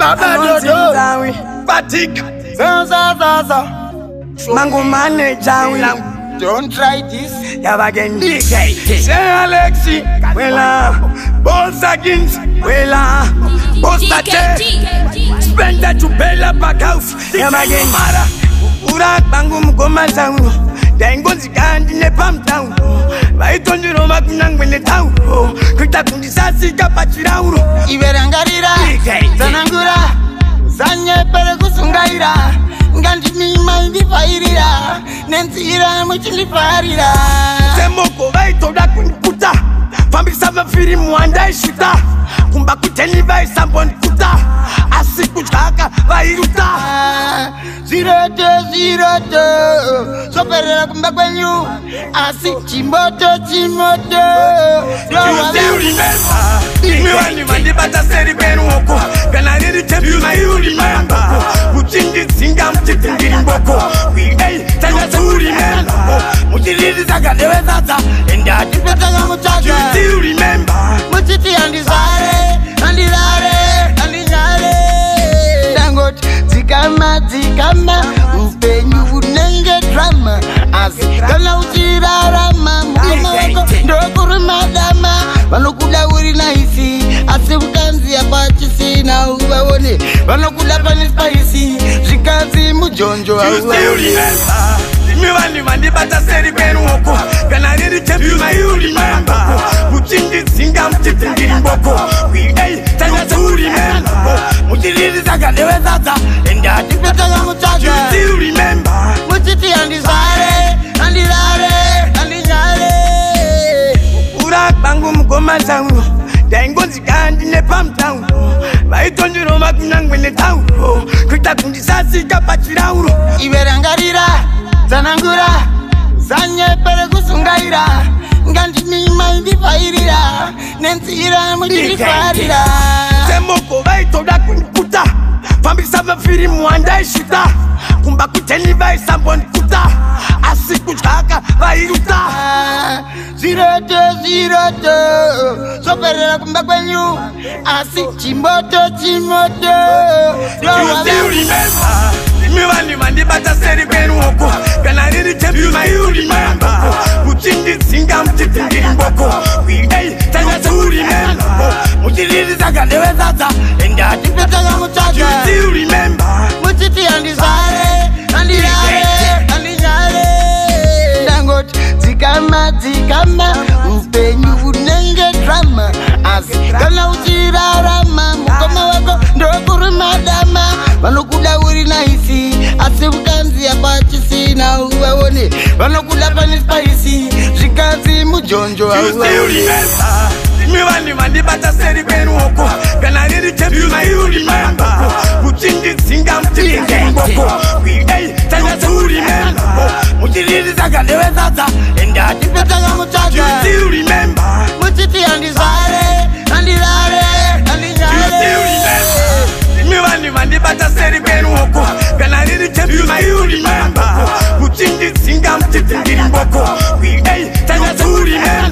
Baba Dodo Batik Zaza Mango Manager. Don't try this. Yavagen DJ. Say Alexi. Wela. Boss against. Wela. Boss Tate. Spend that to Bella back house. Yavagen Mara. Urak Bangum Goma Town. Then goes again in the pump town. Right on the Roma Kunang when the town. Kutakundi Sasi Kapachirauro. Iverangarira. Zanangura. Zanya Peregusungaira. Nganti mi mind fairira nentira muchili farira semoko baito da kunikuta fambisa mafiri muanda ishuta kumba kuteni vai sambon kuta asikutaka vairuta ziroto soperera kumba kwenyu asichimoto chimoto Miwani mandi bata seri benu oko Kana niri tempi mayuri mayamba Muchingi singa mchiti ngiri mboko Hey, tanya suri mena Muchiriri zaga dewe zaza Enda tipeta ya mutaka You still remember Muchiti andizare Dangot Zikama Mpenyu unenge drama Azikala uchirarama Mkumoko ndokuru madama Vanokula uri naisi Asibukanzi ya pachisi na uwaone Vanokula pani spicy Zikanzi mujonjo You still remember Miwani mandi bata seri benu oko Kana niri tempi mayuri mayamba Muchingi singa mchiti ngiri mboko Hey, tanya suri mena Muchiriri zaga dewe zaza Enda tipeta ya mutaka You still remember Muchiti andizare Urak Bangum Goma Town. Then goes again in the pump town. Right on the Roma Kunang when the town. Kutakundi Sasi Kapachirauro. Iverangarira. Zanangura. Zanya Peregusungaira. Nganti mi mind fairira nentira muchili farira semoko baito da kunikuta fambisa mafiri muanda ishuta kumba kuteni vai sambon kuta asikutaka vairuta ziroto soperera kumba kwenyu asichimoto chimoto You still remember Miwani mandi bata seri benu oko Kana niri tempi mayuri mayamba Muchingi singa mchiti ngiri mboko Hey, tanya suri mena Muchiriri zaga dewe zaza Enda tipeta ya mutaka You still remember Muchiti andizare Dangot Zikama Mpenyu unenge drama Azikala uchirarama Mukoma wako ndokuru madama Vanokula uri naisi Asibukanzi ya pachisi na uwaone Vanokula pani spicy Zikanzi mujonjo You still remember Miwani mandi bata seri benu oko Kana niri tempi mayuri mayamba Muchingi singa mchiti ngiri mboko Hey, tanya suri mena Muchiriri zaga dewe zaza Enda tipeta ya mutaka You still remember Muchiti andizare You still remember Miwani mandi bata seri benu oko Kana niri tempi mayuri mayamba Muchingi singa mchiti ngiri mboko Hey, tanya suri mena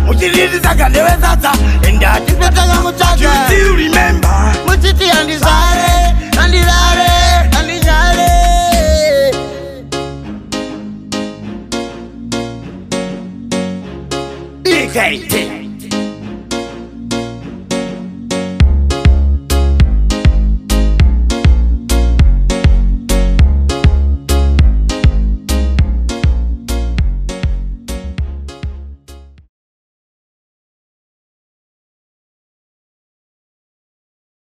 Muchiriri zaga dewe zaza Enda tipeta ya mutaka